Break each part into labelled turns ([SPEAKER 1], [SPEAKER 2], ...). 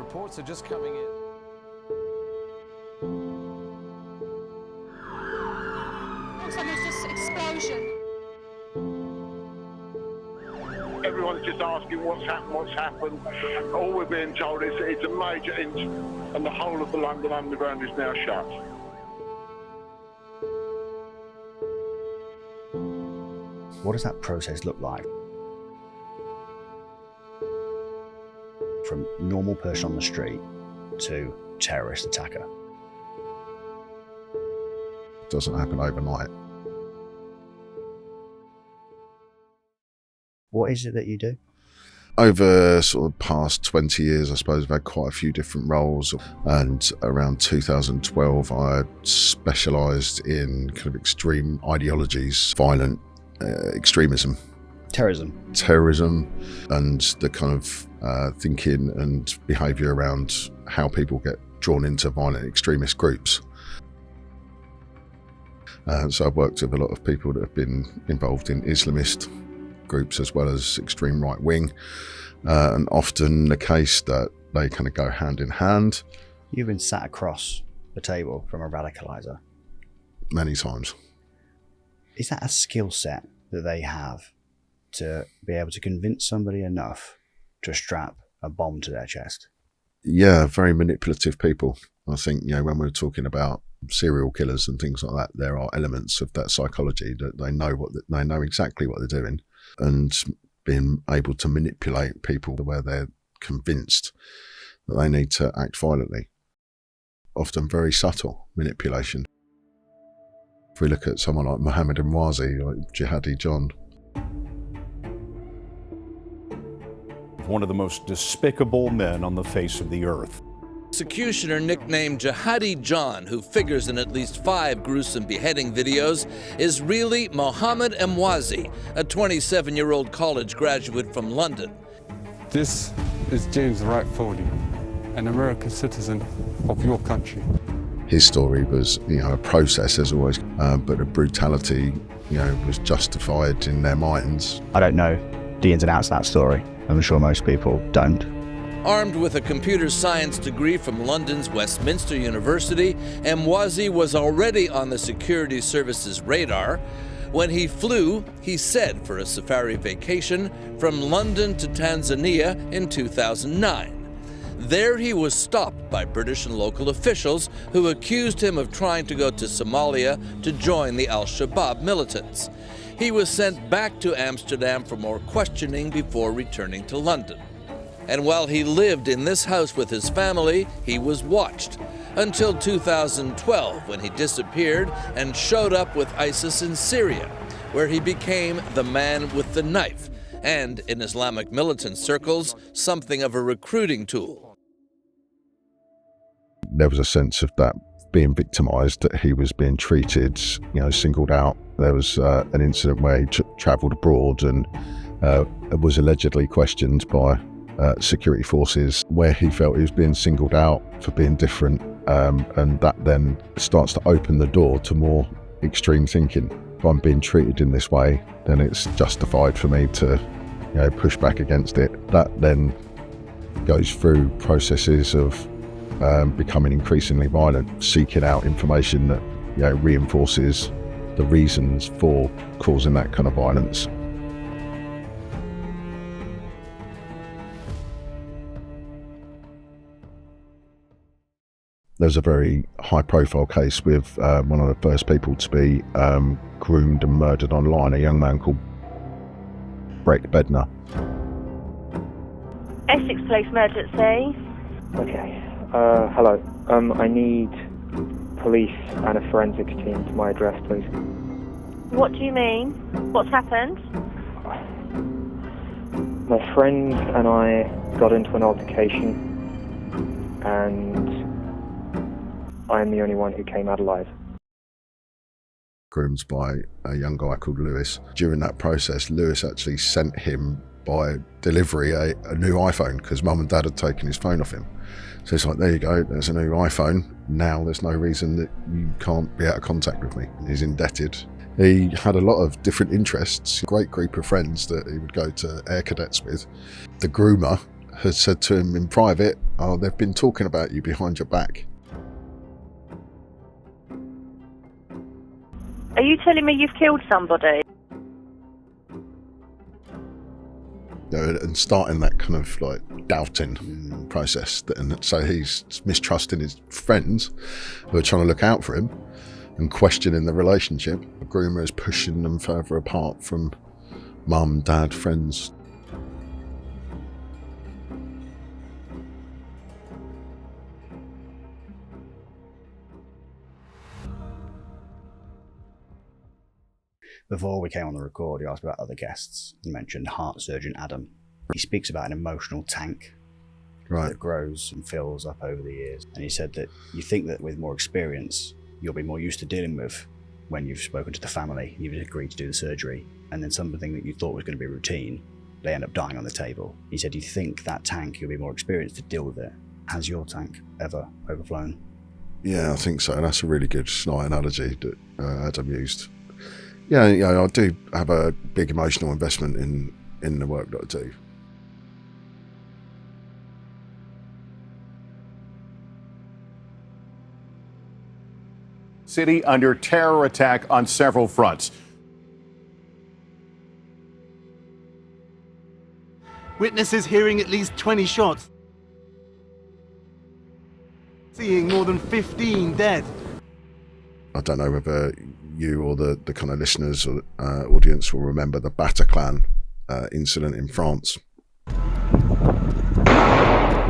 [SPEAKER 1] Reports are just coming in.
[SPEAKER 2] Looks like there's just explosion.
[SPEAKER 3] Everyone's just asking what's happened. All we're being told is it's a major incident and the whole of the London Underground is now shut.
[SPEAKER 4] What does that process look like? From normal person on the street to terrorist attacker.
[SPEAKER 5] It doesn't happen overnight.
[SPEAKER 4] What is it that you do?
[SPEAKER 5] Over sort of past 20 years, I suppose I've had quite a few different roles, and around 2012 I specialised in kind of extreme ideologies, violent extremism. Terrorism and the kind of thinking and behaviour around how people get drawn into violent extremist groups. So I've worked with a lot of people that have been involved in Islamist groups as well as extreme right wing, and often the case that they kind of go hand in hand.
[SPEAKER 4] You've been sat across the table from a radicalizer.
[SPEAKER 5] Many times.
[SPEAKER 4] Is that a skill set that they have to be able to convince somebody enough to strap a bomb to their chest?
[SPEAKER 5] Yeah, very manipulative people. I think, you know, when we're talking about serial killers and things like that, there are elements of that psychology that they know exactly what they're doing, and being able to manipulate people where they're convinced that they need to act violently. Often very subtle manipulation. If we look at someone like Mohammed Emwazi, like Jihadi John.
[SPEAKER 6] One of the most despicable men on the face of the earth.
[SPEAKER 7] Executioner nicknamed Jihadi John, who figures in at least 5 gruesome beheading videos, is really Mohammed Emwazi, a 27-year-old college graduate from London.
[SPEAKER 8] This is James Wright Foley, an American citizen of your country.
[SPEAKER 5] His story was, you know, a process as always, but the brutality, you know, was justified in their minds.
[SPEAKER 4] I don't know the ins and outs of that story. I'm sure most people don't.
[SPEAKER 7] Armed with a computer science degree from London's Westminster University, Emwazi was already on the security service's radar when he flew, he said, for a safari vacation from London to Tanzania in 2009. There he was stopped by British and local officials who accused him of trying to go to Somalia to join the Al-Shabaab militants. He was sent back to Amsterdam for more questioning before returning to London. And while he lived in this house with his family, he was watched until 2012, when he disappeared and showed up with ISIS in Syria, where he became the man with the knife, and in Islamic militant circles, something of a recruiting tool.
[SPEAKER 5] There was a sense of that being victimised, that he was being treated, you know, singled out. There was an incident where he travelled abroad and was allegedly questioned by security forces, where he felt he was being singled out for being different, and that then starts to open the door to more extreme thinking. If I'm being treated in this way, then it's justified for me to, you know, push back against it. That then goes through processes of becoming increasingly violent, seeking out information that, you know, reinforces the reasons for causing that kind of violence. There's a very high-profile case with one of the first people to be groomed and murdered online, a young man called Breck Bednar.
[SPEAKER 9] Essex Police Emergency.
[SPEAKER 10] Okay. Hello. I need police and a forensics team to my address, please.
[SPEAKER 9] What do you mean? What's happened?
[SPEAKER 10] My friend and I got into an altercation, and I am the only one who came out alive.
[SPEAKER 5] Groomed by a young guy called Lewis. During that process, Lewis actually sent him by delivery a new iPhone, because mum and dad had taken his phone off him. So it's like, there you go, there's a new iPhone. Now there's no reason that you can't be out of contact with me. He's indebted. He had a lot of different interests, a great group of friends that he would go to air cadets with. The groomer had said to him in private, "Oh, they've been talking about you behind your back."
[SPEAKER 9] Are you telling me you've killed somebody?
[SPEAKER 5] You know, and starting that kind of like doubting process, and so he's mistrusting his friends who are trying to look out for him and questioning the relationship. The groomer is pushing them further apart from mum, dad, friends.
[SPEAKER 4] Before we came on the record, he asked about other guests and mentioned heart surgeon Adam. He speaks about an emotional tank that grows and fills up over the years. And he said that you think that with more experience, you'll be more used to dealing with when you've spoken to the family, you've agreed to do the surgery, and then something that you thought was going to be routine, they end up dying on the table. He said you think that tank, you'll be more experienced to deal with it. Has your tank ever overflown?
[SPEAKER 5] Yeah, I think so. That's a really good snide analogy that Adam used. Yeah, I do have a big emotional investment in the work that I do.
[SPEAKER 6] City under terror attack on several fronts.
[SPEAKER 1] Witnesses hearing at least 20 shots. Seeing more than 15 dead.
[SPEAKER 5] I don't know whether you or the kind of listeners or audience will remember the Bataclan incident in France.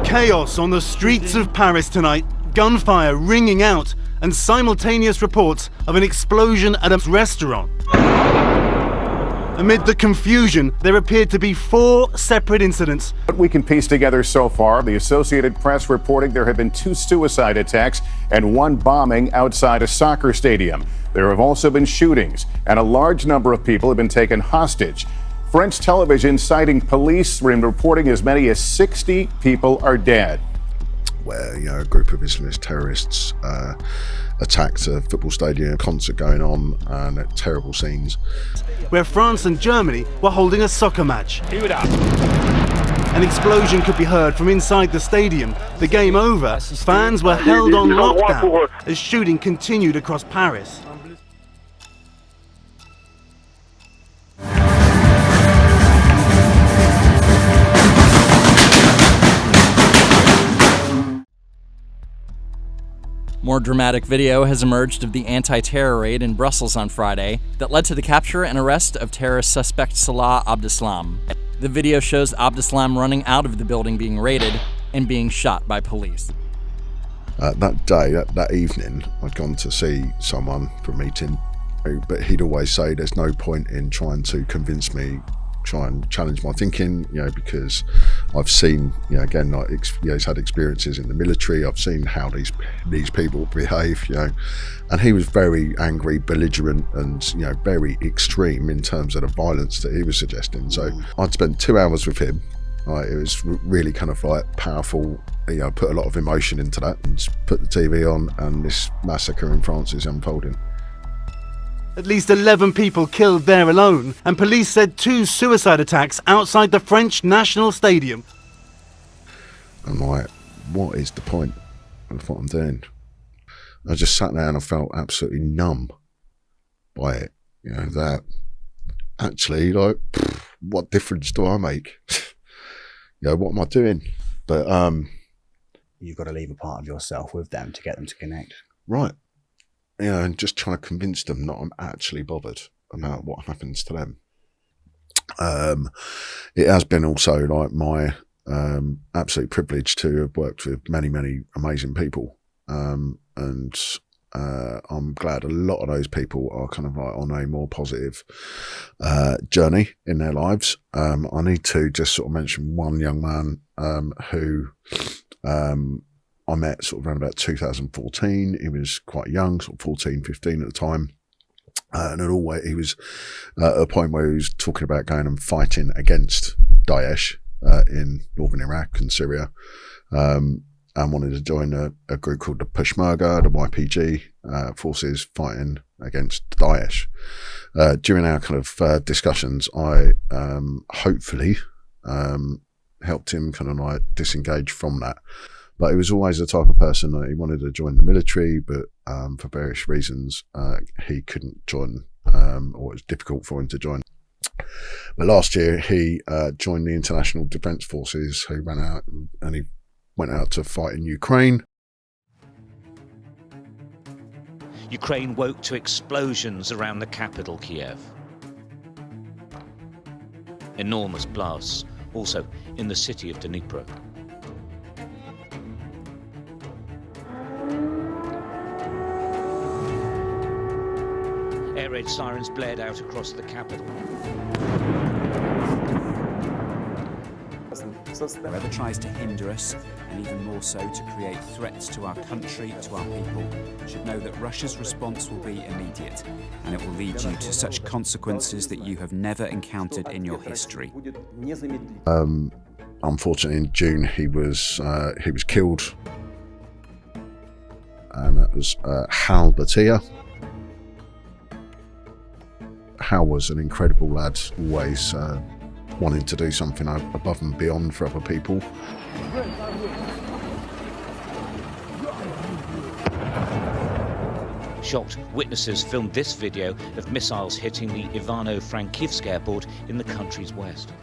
[SPEAKER 1] Chaos on the streets of Paris tonight. Gunfire ringing out and simultaneous reports of an explosion at a restaurant. Amid the confusion, there appeared to be 4 separate incidents.
[SPEAKER 6] What we can piece together so far, the Associated Press reporting there have been 2 suicide attacks and 1 bombing outside a soccer stadium. There have also been shootings, and a large number of people have been taken hostage. French television citing police reporting as many as 60 people are dead.
[SPEAKER 5] Where a group of Islamist terrorists attacked a football stadium, concert going on, and terrible scenes.
[SPEAKER 1] Where France and Germany were holding a soccer match. An explosion could be heard from inside the stadium. The game over, fans were held on lockdown as shooting continued across Paris.
[SPEAKER 11] More dramatic video has emerged of the anti-terror raid in Brussels on Friday that led to the capture and arrest of terrorist suspect Salah Abdeslam. The video shows Abdeslam running out of the building being raided and being shot by police.
[SPEAKER 5] That day, that evening, I'd gone to see someone for a meeting, but he'd always say there's no point in trying to convince me, try and challenge my thinking, because I've seen, again, he's had experiences in the military. I've seen how these people behave, and he was very angry, belligerent, and very extreme in terms of the violence that he was suggesting. So I'd spent 2 hours with him. It was really kind of like powerful. Put a lot of emotion into that, and put the TV on, and this massacre in France is unfolding.
[SPEAKER 1] At least 11 people killed there alone, and police said 2 suicide attacks outside the French National Stadium.
[SPEAKER 5] I'm like, what is the point of what I'm doing? I just sat there and I felt absolutely numb by it. That actually, what difference do I make? What am I doing? But
[SPEAKER 4] you've got to leave a part of yourself with them to get them to connect.
[SPEAKER 5] Right. And just trying to convince them that I'm actually bothered about what happens to them. It has been also like my absolute privilege to have worked with many, many amazing people. And I'm glad a lot of those people are kind of like on a more positive journey in their lives. I need to just sort of mention one young man who I met sort of around about 2014. He was quite young, sort of 14, 15 at the time. And he was at a point where he was talking about going and fighting against Daesh in northern Iraq and Syria, and wanted to join a group called the Peshmerga, the YPG forces fighting against Daesh. During our kind of discussions, I hopefully helped him kind of like disengage from that. But he was always the type of person that he wanted to join the military, but for various reasons he couldn't join, or it was difficult for him to join. But last year he joined the International Defence Forces. He ran out and he went out to fight in Ukraine.
[SPEAKER 12] Ukraine woke to explosions around the capital, Kiev. Enormous blasts, also in the city of Dnipro. Air raid sirens blared out across the capital.
[SPEAKER 13] Whoever tries to hinder us, and even more so to create threats to our country, to our people, should know that Russia's response will be immediate, and it will lead you to such consequences that you have never encountered in your history.
[SPEAKER 5] Unfortunately, in June he was killed, and that was Hal Batia. Hal was an incredible lad, always wanting to do something above and beyond for other people.
[SPEAKER 12] Shocked witnesses filmed this video of missiles hitting the Ivano-Frankivsk airport in the country's west.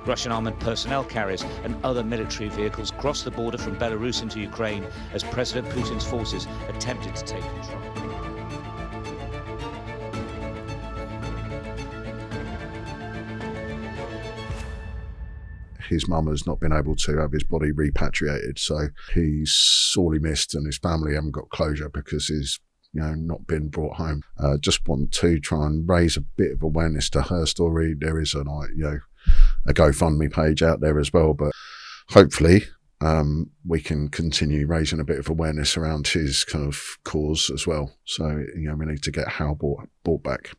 [SPEAKER 12] Russian armoured personnel carriers and other military vehicles crossed the border from Belarus into Ukraine as President Putin's forces attempted to take control.
[SPEAKER 5] His mum has not been able to have his body repatriated, so he's sorely missed, and his family haven't got closure because he's not been brought home. Just want to try and raise a bit of awareness to her story. There is a GoFundMe page out there as well, but hopefully we can continue raising a bit of awareness around his kind of cause as well. So we need to get Hal brought back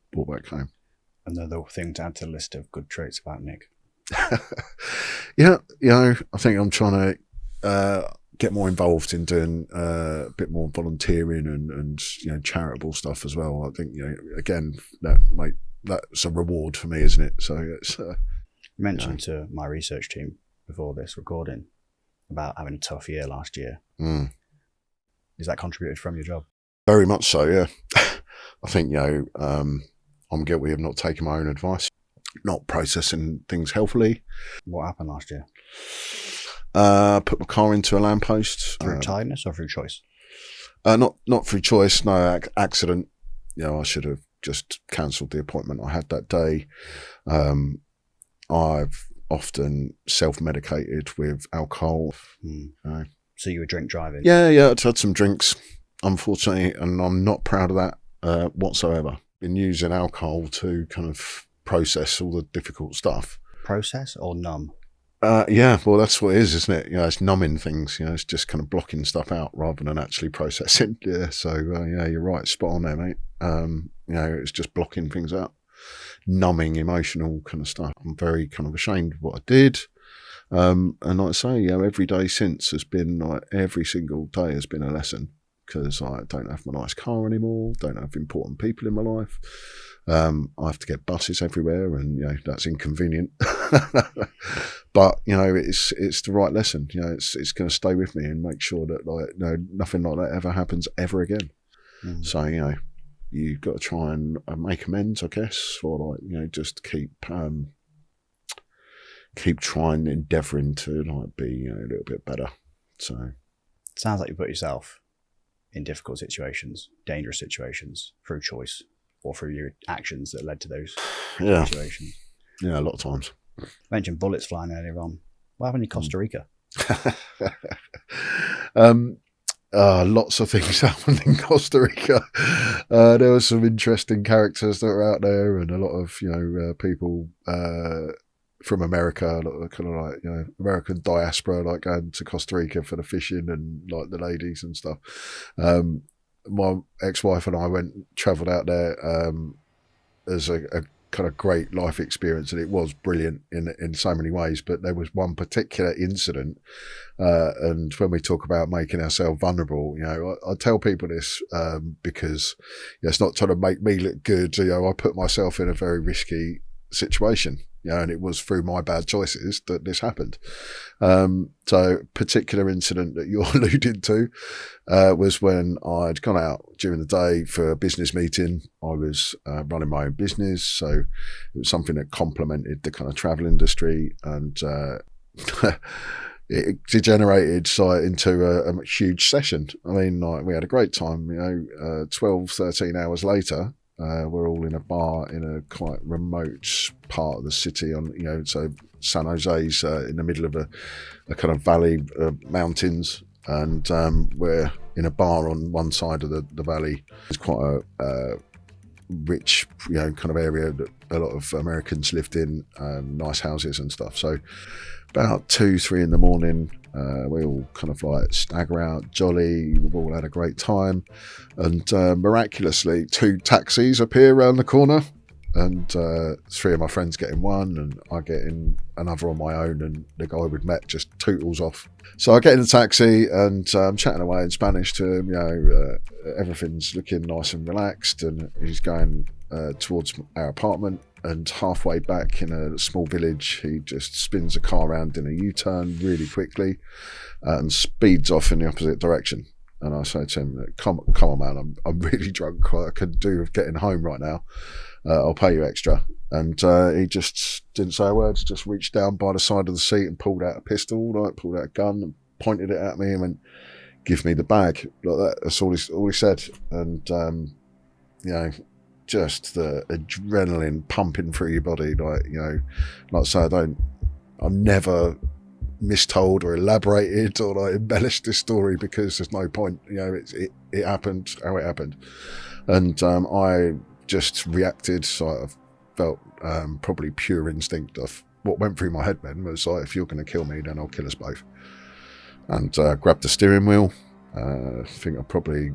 [SPEAKER 5] home.
[SPEAKER 4] Another thing to add to the list of good traits about Nick.
[SPEAKER 5] Yeah, I think I'm trying to get more involved in doing a bit more volunteering and charitable stuff as well. I think again that's a reward for me, isn't it? So it's
[SPEAKER 4] you mentioned to my research team before this recording about having a tough year last year. Is that contributed from your job?
[SPEAKER 5] Very much so, yeah. I think I'm guilty of not taking my own advice, not processing things healthily.
[SPEAKER 4] What happened last year?
[SPEAKER 5] Put my car into a lamppost.
[SPEAKER 4] Through tiredness or through choice?
[SPEAKER 5] Not through choice, no, accident. I should have just cancelled the appointment I had that day. I've often self-medicated with alcohol.
[SPEAKER 4] So you were drink driving?
[SPEAKER 5] Yeah, I'd had some drinks, unfortunately, and I'm not proud of that whatsoever. Been using alcohol to kind of process all the difficult stuff.
[SPEAKER 4] Process or numb?
[SPEAKER 5] Yeah, well, that's what it is, isn't it? It's numbing things. It's just kind of blocking stuff out rather than actually processing. Yeah, so you're right, spot on there, mate. It's just blocking things out, numbing emotional kind of stuff. I'm very kind of ashamed of what I did, and like I say, every day since has been every single day has been a lesson, because I don't have my nice car anymore, don't have important people in my life. I have to get buses everywhere, and that's inconvenient. But it's the right lesson. It's going to stay with me and make sure that nothing like that ever happens ever again. So you've got to try and make amends, I guess, or just keep trying, endeavouring to be a little bit better. So
[SPEAKER 4] sounds like you put yourself in difficult situations, dangerous situations, through choice or through your actions that led to those situations.
[SPEAKER 5] Yeah, a lot of times.
[SPEAKER 4] You mentioned bullets flying earlier on. What happened in Costa Rica?
[SPEAKER 5] Lots of things happened in Costa Rica. There were some interesting characters that were out there, and a lot of people from America, kind of American diaspora, going to Costa Rica for the fishing and the ladies and stuff. My ex-wife and I travelled out there as a kind of great life experience, and it was brilliant in so many ways. But there was one particular incident, and when we talk about making ourselves vulnerable, I tell people this because it's not trying to make me look good. I put myself in a very risky situation, and it was through my bad choices that this happened. So particular incident that you're alluding to was when I'd gone out during the day for a business meeting. I was running my own business, so it was something that complemented the kind of travel industry, and it degenerated into a huge session. I mean, we had a great time, 12, 13 hours later, we're all in a bar in a quite remote part of the city so San Jose's in the middle of a kind of valley of mountains, and we're in a bar on one side of the valley. It's quite a rich, kind of area that a lot of Americans lived in, nice houses and stuff. So about 2, 3 in the morning, we all kind of like stagger out, jolly, we've all had a great time, and miraculously 2 taxis appear around the corner, and 3 of my friends get in one, and I get in another on my own, and the guy we'd met just tootles off. So I get in the taxi, and I'm chatting away in Spanish to him, everything's looking nice and relaxed, and he's going towards our apartment. And halfway back in a small village, he just spins the car around in a U-turn really quickly and speeds off in the opposite direction. And I say to him, come on, man, I'm really drunk. I could do with getting home right now. I'll pay you extra. And he just didn't say a word, just reached down by the side of the seat and pulled out a pistol, pulled out a gun and pointed it at me and went, give me the bag. Like that. That's all he said. And, just the adrenaline pumping through your body, like I say, I'm never mistold or elaborated or like embellished this story because there's no point. It happened how it happened, and I just reacted. So I felt probably pure instinct of what went through my head then was like, if you're going to kill me, then I'll kill us both. And grabbed the steering wheel. I think I probably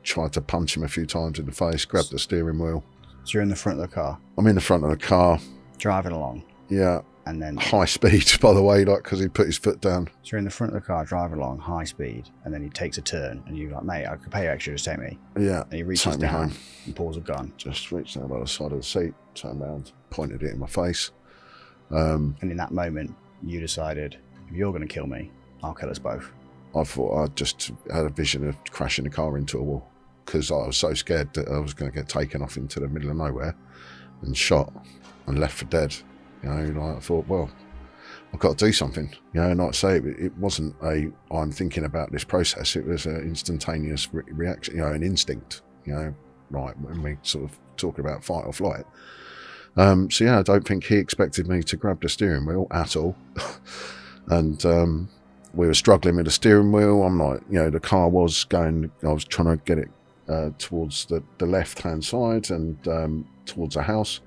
[SPEAKER 5] tried to punch him a few times in the face, grabbed the steering wheel.
[SPEAKER 4] So you're in the front of the car?
[SPEAKER 5] I'm in the front of the car.
[SPEAKER 4] Driving along?
[SPEAKER 5] Yeah.
[SPEAKER 4] And then...
[SPEAKER 5] High speed, by the way, because he put his foot down.
[SPEAKER 4] So you're in the front of the car, driving along, high speed, and then he takes a turn, and you're like, mate, I could pay you extra, just take me.
[SPEAKER 5] Yeah.
[SPEAKER 4] And he reaches down and pulls a gun.
[SPEAKER 5] Just reached down by the side of the seat, turned around, pointed it in my face.
[SPEAKER 4] And in that moment, you decided, if you're going to kill me, I'll kill us both.
[SPEAKER 5] I thought I just had a vision of crashing the car into a wall, because I was so scared that I was going to get taken off into the middle of nowhere and shot and left for dead. I thought, well, I've got to do something. And like I say, it wasn't I'm thinking about this process. It was an instantaneous reaction, an instinct, right, when we sort of talk about fight or flight. So yeah, I don't think he expected me to grab the steering wheel at all. And we were struggling with the steering wheel. I'm like, the car was going, I was trying to get it towards the left-hand side and towards a house,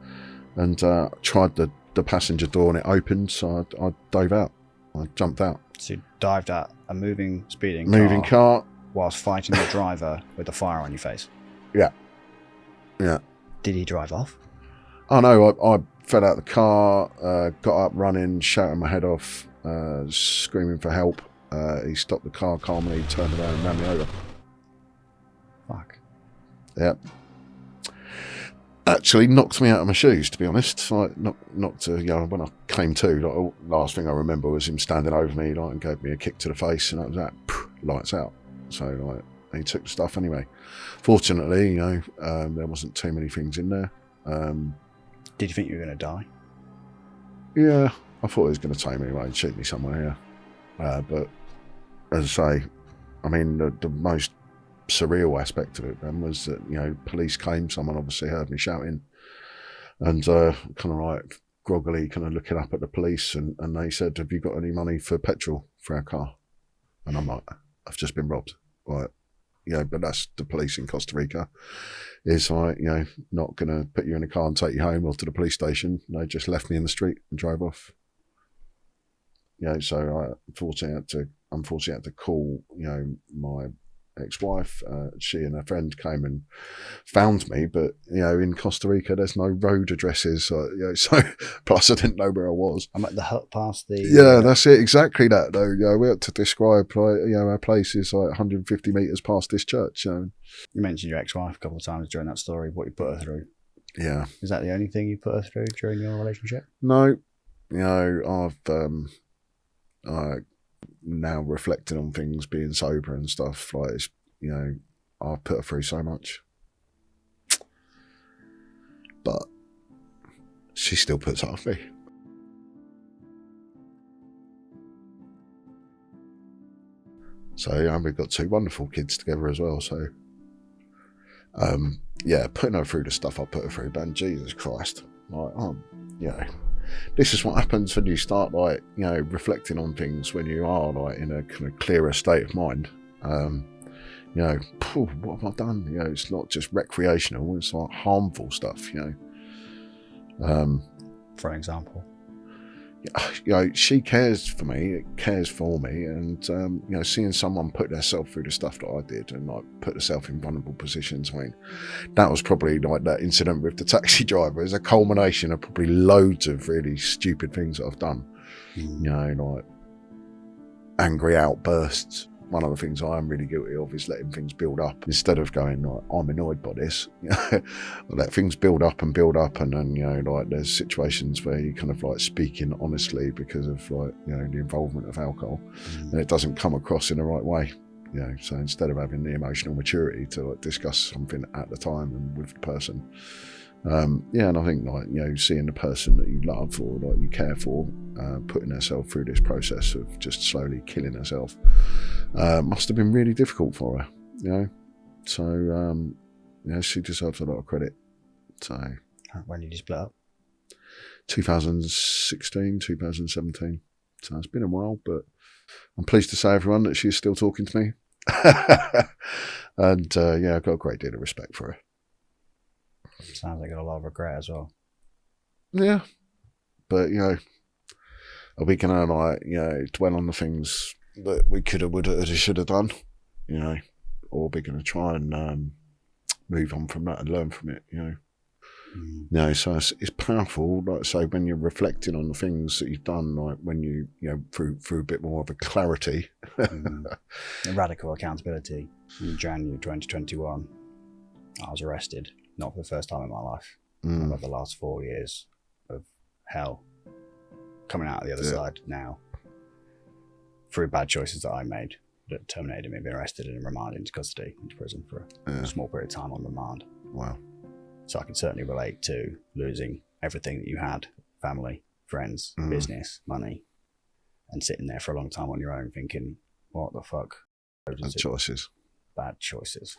[SPEAKER 5] and tried the passenger door and it opened, so I dove out. I jumped out.
[SPEAKER 4] So you dived at a moving
[SPEAKER 5] car
[SPEAKER 4] whilst fighting the driver with the fire on your face?
[SPEAKER 5] Yeah.
[SPEAKER 4] Did he drive off?
[SPEAKER 5] Oh no, I fell out of the car, got up running, shouting my head off, screaming for help. He stopped the car calmly, turned around and ran me over.
[SPEAKER 4] Fuck.
[SPEAKER 5] Yeah. Actually knocked me out of my shoes, to be honest. Like, knocked when I came to, last thing I remember was him standing over me, and gave me a kick to the face, and that was that. Lights out. So, he took the stuff anyway. Fortunately, there wasn't too many things in there.
[SPEAKER 4] Did you think you were going to die?
[SPEAKER 5] Yeah, I thought he was going to take me away and shoot me somewhere, yeah. But, as I say, I mean, the most surreal aspect of it then was that police came, someone obviously heard me shouting, and kind of like groggily kind of looking up at the police, and they said, have you got any money for petrol for our car? And I'm like, I've just been robbed. Like, but that's the police in Costa Rica. It's like, not gonna put you in a car and take you home or to the police station. They just left me in the street and drove off. So I unfortunately had to call my ex-wife. She and her friend came and found me, but in Costa Rica there's no road addresses, so plus I didn't know where I was.
[SPEAKER 4] I'm at the hut past the
[SPEAKER 5] that's it, exactly that though. We had to describe our place is like 150 meters past this church.
[SPEAKER 4] You mentioned your ex-wife a couple of times during that story, what you put her through.
[SPEAKER 5] Yeah.
[SPEAKER 4] Is that the only thing you put her through during your relationship?
[SPEAKER 5] No. You know, I've now reflecting on things, being sober and stuff, like, it's, you know, I've put her through so much. But she still puts up with me. So, yeah, we've got 2 wonderful kids together as well. So, yeah, putting her through the stuff I put her through, man, Jesus Christ. Like, you know, this is what happens when you start, like, you know, reflecting on things when you are, like, in a kind of clearer state of mind. You know, what have I done? You know, it's not just recreational, it's like harmful stuff, you know.
[SPEAKER 4] For example?
[SPEAKER 5] You know, she cares for me, and you know, seeing someone put themselves through the stuff that I did and like put herself in vulnerable positions, I mean, that was probably like that incident with the taxi driver. It was a culmination of probably loads of really stupid things that I've done. You know, like angry outbursts. One of the things I am really guilty of is letting things build up instead of going, like, I'm annoyed by this. I let things build up, and then, you know, like, there's situations where you kind of like speaking honestly because of, like, you know, the involvement of alcohol, and it doesn't come across in the right way. You know, so instead of having the emotional maturity to like discuss something at the time and with the person, yeah, and I think, like, you know, seeing the person that you love or like you care for, putting herself through this process of just slowly killing herself, must have been really difficult for her, you know. So, yeah, she deserves a lot of credit. So,
[SPEAKER 4] when did you split up?
[SPEAKER 5] 2016, 2017. So it's been a while, but I'm pleased to say, everyone, that she's still talking to me. And yeah, I've got a great deal of respect for her.
[SPEAKER 4] Sounds like you got a lot of regret as well.
[SPEAKER 5] Yeah, but, you know, are we going to, like, you know, dwell on the things that we could have, would have, should have done, you know, or are we going to try and move on from that and learn from it, you know? You know, so it's powerful, like I say, when you're reflecting on the things that you've done, like when you know, through a bit more of a clarity.
[SPEAKER 4] Radical accountability. In January 2021, I was arrested, not for the first time in my life. I've had the last 4 years of hell coming out of the other side now through bad choices that I made that terminated me being arrested and remanded into custody, into prison for a small period of time on remand.
[SPEAKER 5] Wow.
[SPEAKER 4] So I can certainly relate to losing everything that you had, family, friends, business, money, and sitting there for a long time on your own thinking, what the fuck?
[SPEAKER 5] Bad choices.
[SPEAKER 4] Bad choices.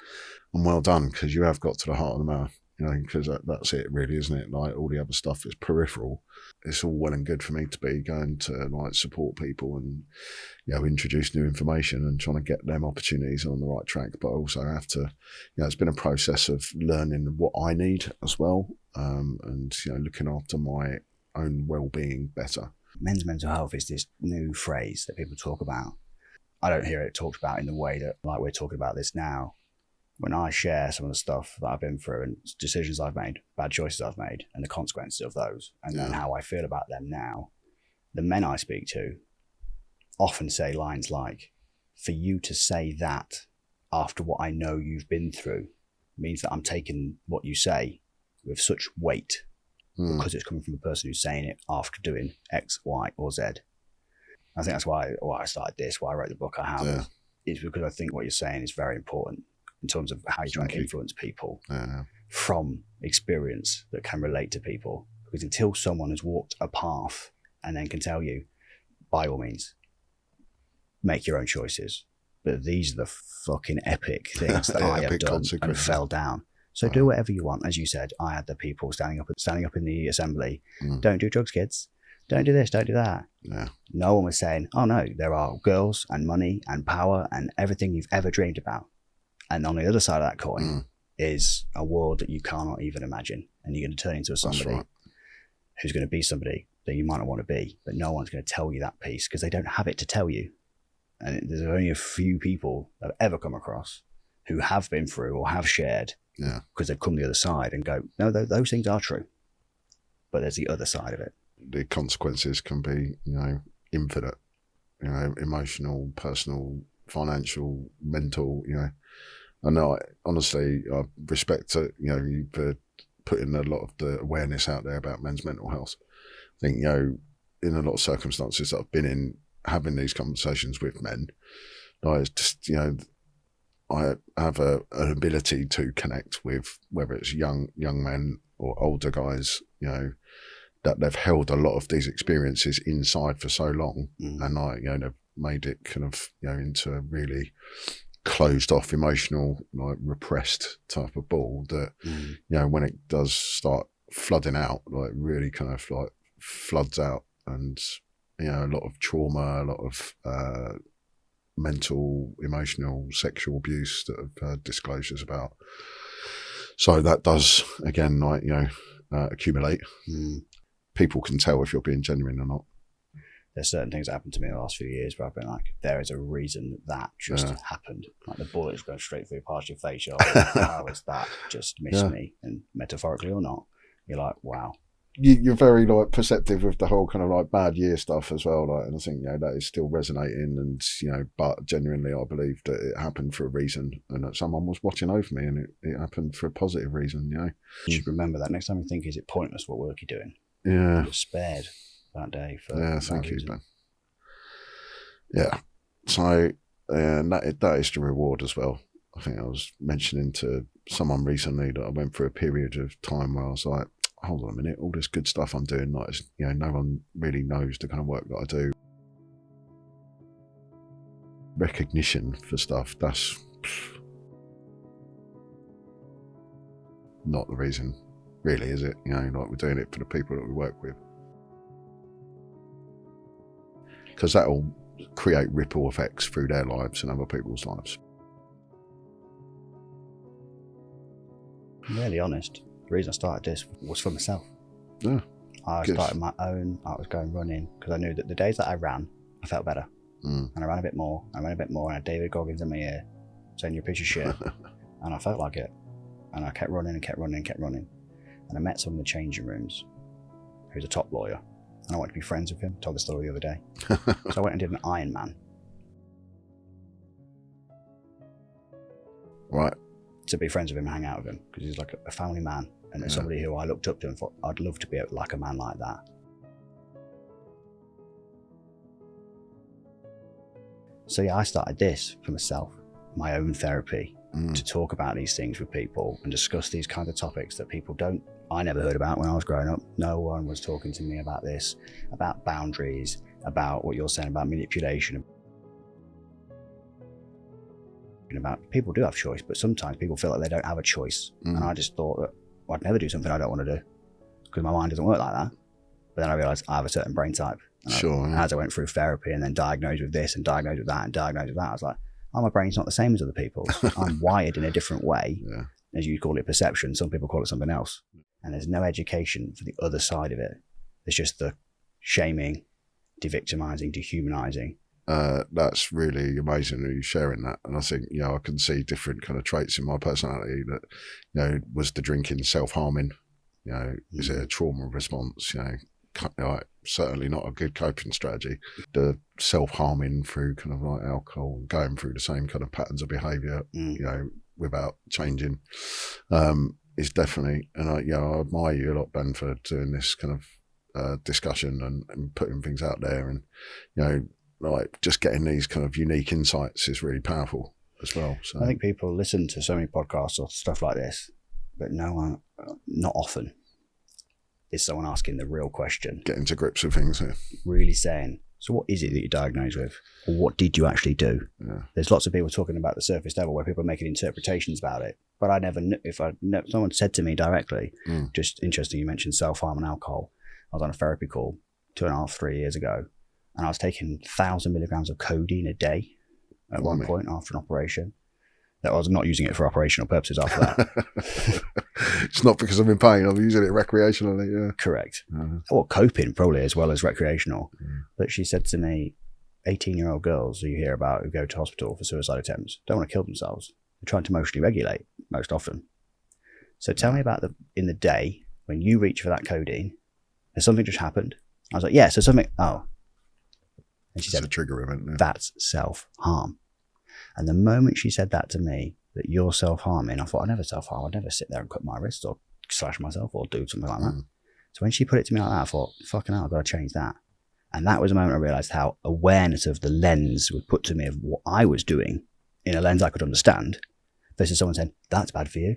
[SPEAKER 5] And well done, because you have got to the heart of the matter, you know, because that's it really, isn't it? Like, all the other stuff is peripheral. It's all well and good for me to be going to, like, support people and, you know, introduce new information and trying to get them opportunities on the right track. But I also have to, you know, it's been a process of learning what I need as well, and, you know, looking after my own well-being better.
[SPEAKER 4] Men's mental health is this new phrase that people talk about. I don't hear it talked about in the way that, like, we're talking about this now. When I share some of the stuff that I've been through and decisions I've made, bad choices I've made, and the consequences of those, and then how I feel about them now, the men I speak to often say lines like, for you to say that after what I know you've been through means that I'm taking what you say with such weight because it's coming from a person who's saying it after doing X, Y, or Z. I think that's why I started this, why I wrote the book I have. It's because I think what you're saying is very important in terms of how you're trying to influence people from experience that can relate to people. Because until someone has walked a path and then can tell you, by all means, make your own choices. But these are the fucking epic things that I have done and fell down. So do whatever you want. As you said, I had the people standing up in the assembly. Don't do drugs, kids. Don't do this, don't do that. No one was saying, oh no, there are girls and money and power and everything you've ever dreamed about. And on the other side of that coin is a world that you cannot even imagine. And you're going to turn into somebody who's going to be somebody that you might not want to be, but no one's going to tell you that piece because they don't have it to tell you. And there's only a few people that I've ever come across who have been through or have shared because they've come the other side and go, no, those things are true. But there's the other side of it.
[SPEAKER 5] The consequences can be, you know, infinite, you know, emotional, personal, financial, mental, you know. I know, honestly, I respect, you know, you for putting a lot of the awareness out there about men's mental health. I think, in a lot of circumstances that I've been in, having these conversations with men, it's just, I have an ability to connect with, whether it's young men or older guys, that they've held a lot of these experiences inside for so long, and they've made it kind of, into a really closed off, emotional, like repressed type of ball that, when it does start flooding out, like really kind of like floods out, and, a lot of trauma, a lot of mental, emotional, sexual abuse that I've heard disclosures about. So that does, again, like, accumulate. People can tell if you're being genuine or not.
[SPEAKER 4] There's certain things that happened to me in the last few years where I've been like, there is a reason that just happened. Like the bullet's going straight through past your face. You're like, how is that just missed me? And metaphorically or not, you're like, wow.
[SPEAKER 5] You're very like perceptive with the whole kind of like bad year stuff as well, like, and I think that is still resonating, and but genuinely I believe that it happened for a reason, and that someone was watching over me, and it happened for a positive reason.
[SPEAKER 4] You should remember that next time you think, is it pointless what work you're doing?
[SPEAKER 5] Yeah,
[SPEAKER 4] you're spared that day for
[SPEAKER 5] thank you,
[SPEAKER 4] reason.
[SPEAKER 5] Ben. Yeah, so that is the reward as well. I think I was mentioning to someone recently that I went through a period of time where I was like, hold on a minute, all this good stuff I'm doing, like, no one really knows the kind of work that I do. Recognition for stuff, that's not the reason, really, is it? Like, we're doing it for the people that we work with. Because that'll create ripple effects through their lives and other people's lives.
[SPEAKER 4] I'm really honest. The reason I started this was for myself.
[SPEAKER 5] Yeah.
[SPEAKER 4] I started my own. I was going running because I knew that the days that I ran, I felt better. And I ran a bit more. I ran a bit more. And I had David Goggins in my ear saying, "You're a piece of shit." And I felt like it. And I kept running and kept running and kept running. And I met someone in the changing rooms who's a top lawyer. And I wanted to be friends with him. I told the story the other day. So I went and did an Ironman.
[SPEAKER 5] Right.
[SPEAKER 4] To be friends with him and hang out with him because he's like a family man. And it's somebody who I looked up to and thought, I'd love to be like a man like that. So I started this for myself, my own therapy, to talk about these things with people and discuss these kinds of topics that people I never heard about when I was growing up. No one was talking to me about this, about boundaries, about what you're saying about manipulation. About people do have choice, but sometimes people feel like they don't have a choice. And I just thought that I'd never do something I don't want to do because my mind doesn't work like that. But then I realised I have a certain brain type. And as I went through therapy and then diagnosed with this and diagnosed with that and diagnosed with that, I was like, oh, my brain's not the same as other people's. I'm wired in a different way. As you call it perception, some people call it something else. And there's no education for the other side of it. There's just the shaming, de-victimising, dehumanising.
[SPEAKER 5] That's really amazing that you're sharing that. And I think, I can see different kind of traits in my personality that, was the drinking self-harming? Is it a trauma response? Certainly not a good coping strategy. The self-harming through kind of like alcohol, going through the same kind of patterns of behaviour, without changing, is definitely, and I admire you a lot, Ben, for doing this kind of discussion and putting things out there, and, like just getting these kind of unique insights is really powerful as well. So
[SPEAKER 4] I think people listen to so many podcasts or stuff like this, but no one, not often, is someone asking the real question.
[SPEAKER 5] Getting to grips with things here.
[SPEAKER 4] Really saying, so what is it that you're diagnosed with? Or what did you actually do? There's lots of people talking about the surface level where people are making interpretations about it. But I never knew, someone said to me directly, just interesting, you mentioned self-harm and alcohol. I was on a therapy call 2.5, 3 years ago. And I was taking 1,000 milligrams of codeine a day at one point after an operation. That I was not using it for operational purposes after that.
[SPEAKER 5] It's not because I'm in pain, I'm using it recreationally, yeah.
[SPEAKER 4] Correct. Well, coping probably as well as recreational. But she said to me, 18-year-old girls who you hear about who go to hospital for suicide attempts don't want to kill themselves. They're trying to emotionally regulate most often. So tell me about in the day when you reach for that codeine, has something just happened? I was like, yeah, so something, and she said,
[SPEAKER 5] a trigger event. Yeah.
[SPEAKER 4] That's self-harm. And the moment she said that to me, that you're self-harming, I thought, I never self-harm. I'd never sit there and cut my wrist or slash myself or do something like that. So when she put it to me like that, I thought, fucking hell, I've got to change that. And that was the moment I realised how awareness of the lens would put to me of what I was doing in a lens I could understand, versus someone saying, that's bad for you.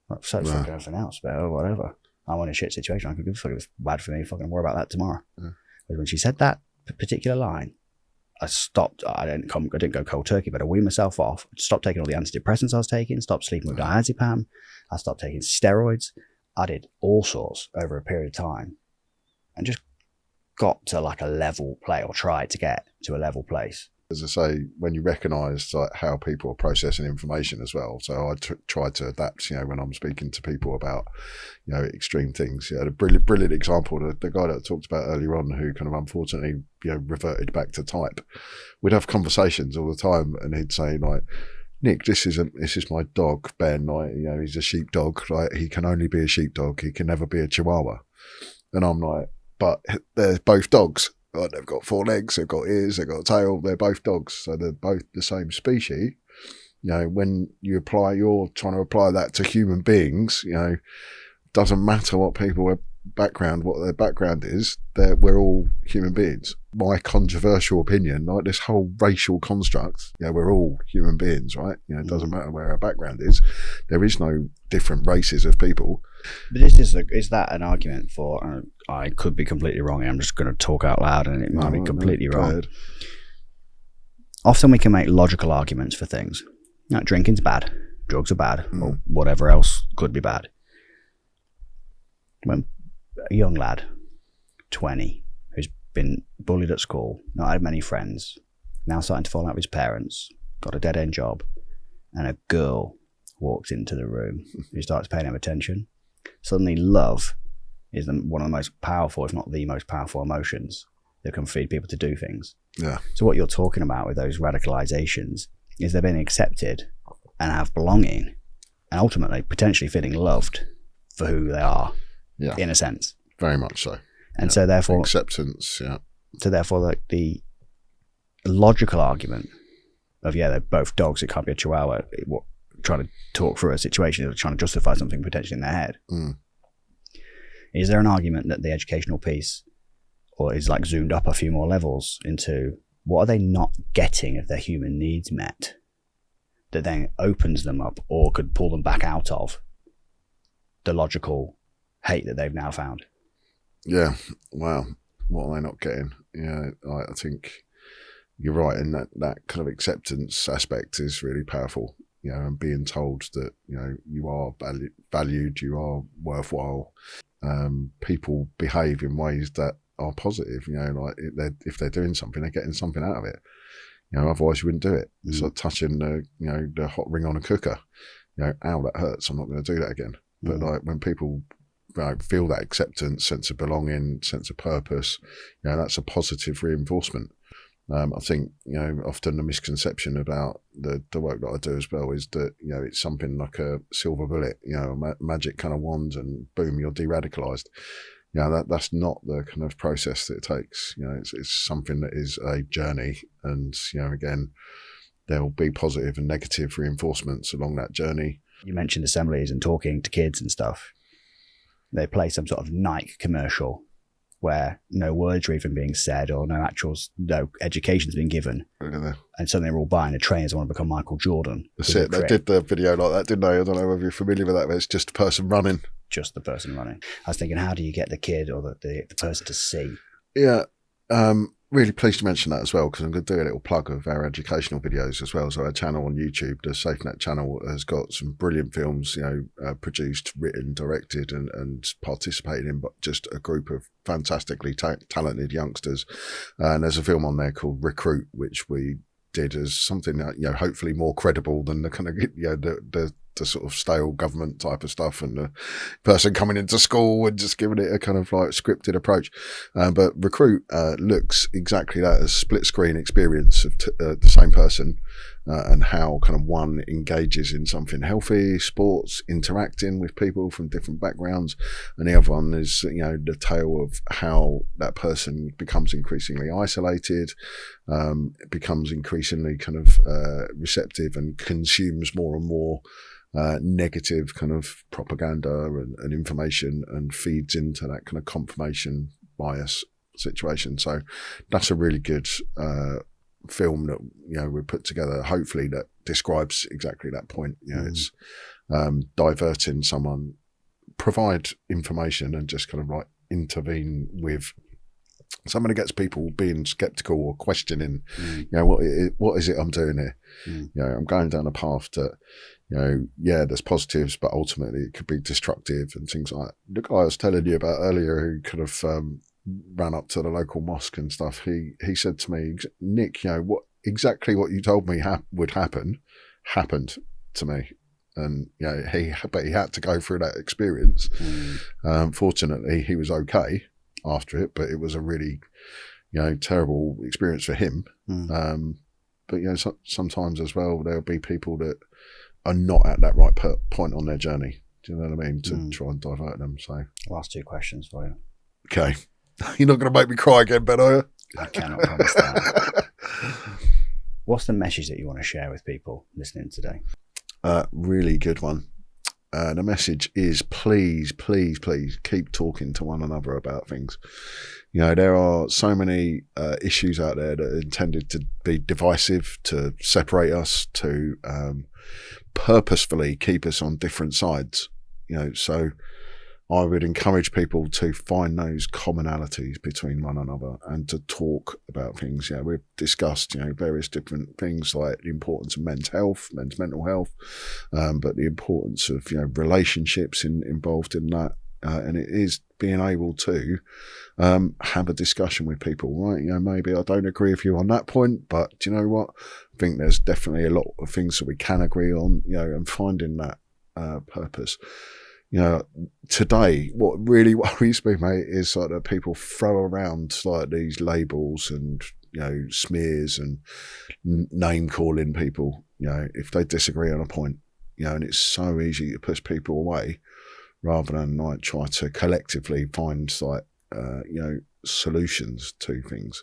[SPEAKER 4] Like, so fucking everything else, but whatever. I'm in a shit situation. I could give a fuck if it's bad for me. Fucking worry about that tomorrow. But when she said that particular line, I stopped. I didn't go cold turkey, but I weaned myself off. Stopped taking all the antidepressants I was taking. Stopped sleeping with diazepam. I stopped taking steroids. I did all sorts over a period of time, and just got to like a level play, or tried to get to a level place.
[SPEAKER 5] As I say, when you recognise like how people are processing information as well, so I try to adapt. When I'm speaking to people about extreme things. A brilliant example, the guy that I talked about earlier on, who kind of unfortunately reverted back to type. We'd have conversations all the time, and he'd say like, Nick, this is my dog Ben. Like, he's a sheepdog. Like, he can only be a sheepdog. He can never be a Chihuahua. And I'm like, but they're both dogs. Like, they've got 4 legs, they've got ears, they've got a tail, they're both dogs, so they're both the same species. When you're trying to apply that to human beings, doesn't matter what their background is, we're all human beings. My controversial opinion, like this whole racial construct, we're all human beings, right? It doesn't matter where our background is. There is no different races of people.
[SPEAKER 4] But is that an argument for, I could be completely wrong, I'm just going to talk out loud and it might be completely wrong. Often we can make logical arguments for things. Drinking's bad, drugs are bad, or whatever else could be bad. When a young lad, 20, who's been bullied at school, not had many friends, now starting to fall out with his parents, got a dead-end job, and a girl walks into the room who starts paying him attention, suddenly love is one of the most powerful, if not the most powerful emotions that can feed people to do things.
[SPEAKER 5] Yeah.
[SPEAKER 4] So what you're talking about with those radicalizations is they're being accepted and have belonging, and ultimately potentially feeling loved for who they are.
[SPEAKER 5] Yeah,
[SPEAKER 4] in a sense,
[SPEAKER 5] very much so.
[SPEAKER 4] And so therefore
[SPEAKER 5] acceptance. Yeah.
[SPEAKER 4] So therefore, like the logical argument of they're both dogs, it can't be a Chihuahua. Trying to talk through a situation, or trying to justify something potentially in their head. Is there an argument that the educational piece, or is like zoomed up a few more levels into what are they not getting of their human needs met, that then opens them up or could pull them back out of the logical hate that they've now found?
[SPEAKER 5] Yeah. Wow. What are they not getting? Yeah. I think you're right, and that kind of acceptance aspect is really powerful. And being told that you are valued, you are worthwhile. People behave in ways that are positive. Like if they're doing something, they're getting something out of it. Otherwise you wouldn't do it. It's like touching the hot ring on a cooker. Ow, that hurts. I'm not going to do that again. But like when people feel that acceptance, sense of belonging, sense of purpose, that's a positive reinforcement. I think often the misconception about the work that I do as well is that it's something like a silver bullet, a magic kind of wand, and boom, you're de-radicalized. That's not the kind of process that it takes. It's something that is a journey, and again, there will be positive and negative reinforcements along that journey.
[SPEAKER 4] You mentioned assemblies and talking to kids and stuff. They play some sort of Nike commercial where no words are even being said, or no education's been given. And suddenly they're all buying a train as want to become Michael Jordan.
[SPEAKER 5] That's it. They did the video like that, didn't they? I don't know whether you're familiar with that, but it's just a person running.
[SPEAKER 4] Just the person running. I was thinking, how do you get the kid or the person to see?
[SPEAKER 5] Yeah. Really pleased to mention that as well, because I'm going to do a little plug of our educational videos as well. So our channel on YouTube, the SafeNet channel, has got some brilliant films, produced, written, directed, and participated in, but just a group of fantastically talented youngsters. And there's a film on there called Recruit, which we did as something that, hopefully more credible than the kind of, the sort of stale government type of stuff, and the person coming into school and just giving it a kind of like scripted approach. But Recruit looks exactly that, as split screen experience of the same person, and how kind of one engages in something healthy, sports, interacting with people from different backgrounds, and the other one is the tale of how that person becomes increasingly isolated, becomes increasingly kind of receptive, and consumes more and more negative kind of propaganda and information, and feeds into that kind of confirmation bias situation. So that's a really good film that, you know, we put together, hopefully, that describes exactly that point. You know, it's diverting someone, provide information, and just kind of like intervene with something that gets people being skeptical or questioning, you know, what is it I'm doing here? You know, I'm going down a path that, you know, yeah, there's positives, but ultimately it could be destructive and things like that. The guy I was telling you about earlier, who could have ran up to the local mosque and stuff, he said to me, Nick, you know, exactly what you told me would happen happened to me. And, you know, he had to go through that experience. Fortunately, he was okay after it, but it was a really, you know, terrible experience for him. But, you know, sometimes as well, there'll be people that are not at that right point on their journey. Do you know what I mean? To try and divert them. So,
[SPEAKER 4] last 2 questions for you.
[SPEAKER 5] Okay. You're not going to make me cry again, Ben, are you?
[SPEAKER 4] I cannot promise that. What's the message that you want to share with people listening today?
[SPEAKER 5] Really good one. The message is please, please, please keep talking to one another about things. You know, there are so many issues out there that are intended to be divisive, to separate us, to purposefully keep us on different sides. You know, so I would encourage people to find those commonalities between one another and to talk about things. You know, we've discussed, you know, various different things like the importance of men's mental health, but the importance of, you know, relationships involved in that. And it is being able to have a discussion with people, right? You know, maybe I don't agree with you on that point, but do you know what? I think there's definitely a lot of things that we can agree on, you know, and finding that purpose. You know, today, what really worries me, mate, is like that people throw around like these labels and, you know, smears and name calling people, you know, if they disagree on a point, you know, and it's so easy to push people away rather than like try to collectively find like, you know, solutions to things.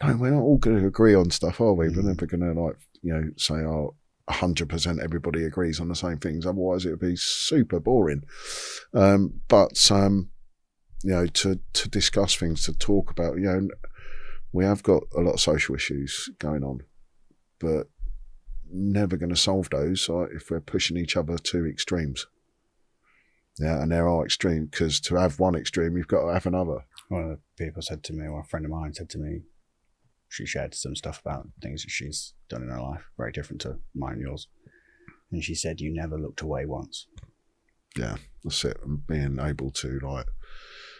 [SPEAKER 5] No, we're not all going to agree on stuff, are we? We're never going to like, you know, say, oh, 100% everybody agrees on the same things, otherwise it would be super boring. But you know, to discuss things, to talk about, you know, we have got a lot of social issues going on, but never going to solve those if we're pushing each other to extremes. Yeah, and there are extremes, because to have one extreme, you've got to have another.
[SPEAKER 4] One of the people said to me, or a friend of mine said to me, she shared some stuff about things that she's done in her life, very different to mine and yours. And she said, you never looked away once.
[SPEAKER 5] Yeah, that's it. And being able to like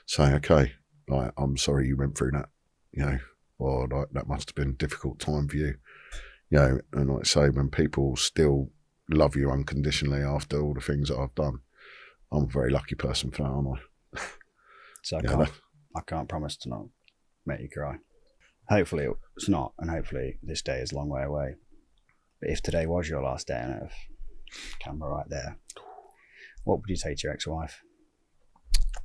[SPEAKER 5] say, okay, like, I'm sorry you went through that, you know, or like that must have been a difficult time for you. You know, and like I say, when people still love you unconditionally after all the things that I've done, I'm a very lucky person for that, aren't I?
[SPEAKER 4] So I can't promise to not make you cry. Hopefully it's not, and hopefully this day is a long way away. But if today was your last day on Earth, camera right there, what would you say to your ex-wife?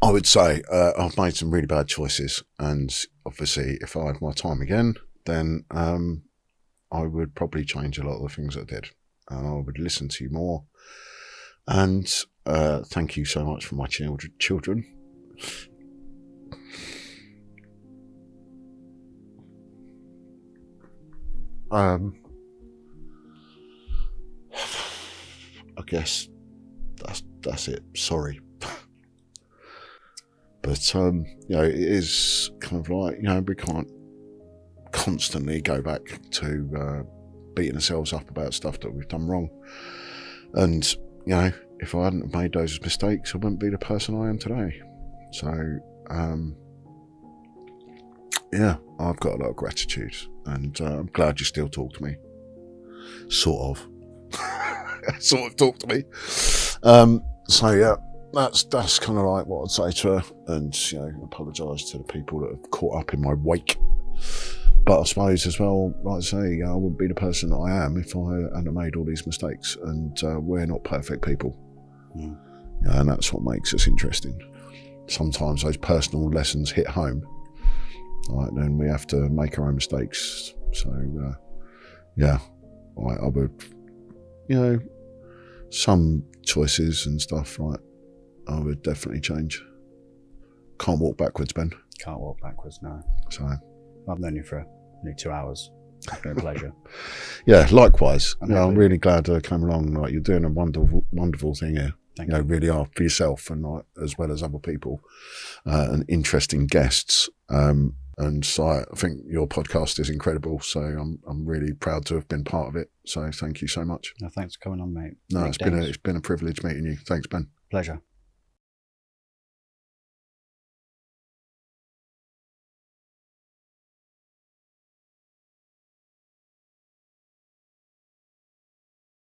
[SPEAKER 5] I would say I've made some really bad choices, and obviously if I had my time again, then I would probably change a lot of the things I did, and I would listen to you more. And thank you so much for my children. I guess that's it. Sorry. But you know, it is kind of like, you know, we can't constantly go back to beating ourselves up about stuff that we've done wrong. And you know, if I hadn't made those mistakes, I wouldn't be the person I am today. So yeah, I've got a lot of gratitude, and I'm glad you still talk to me. Sort of. Sort of talk to me. So yeah, that's kind of like what I'd say to her, and you know, apologise to the people that have caught up in my wake. But I suppose as well, like I say, I wouldn't be the person that I am if I hadn't made all these mistakes, and we're not perfect people. Yeah, and that's what makes us interesting. Sometimes those personal lessons hit home, right, then we have to make our own mistakes. So yeah, I would, you know, some choices and stuff, right, I would definitely change. Can't walk backwards, Ben.
[SPEAKER 4] Can't walk backwards, no.
[SPEAKER 5] So
[SPEAKER 4] I've known you for nearly 2 hours. It's been a pleasure.
[SPEAKER 5] Yeah, likewise.
[SPEAKER 4] I'm
[SPEAKER 5] You know, I'm
[SPEAKER 4] happy.
[SPEAKER 5] really glad I came along. Like, you're doing a wonderful thing here.
[SPEAKER 4] Thank
[SPEAKER 5] you.
[SPEAKER 4] you.
[SPEAKER 5] Really are, for yourself and like, as well as other people, and interesting guests. And so I think your podcast is incredible. So I'm really proud to have been part of it. So thank you so much.
[SPEAKER 4] No, thanks for coming on, mate.
[SPEAKER 5] No,
[SPEAKER 4] Thanks,
[SPEAKER 5] it's
[SPEAKER 4] Daines.
[SPEAKER 5] been a privilege meeting you. Thanks, Ben.
[SPEAKER 4] Pleasure.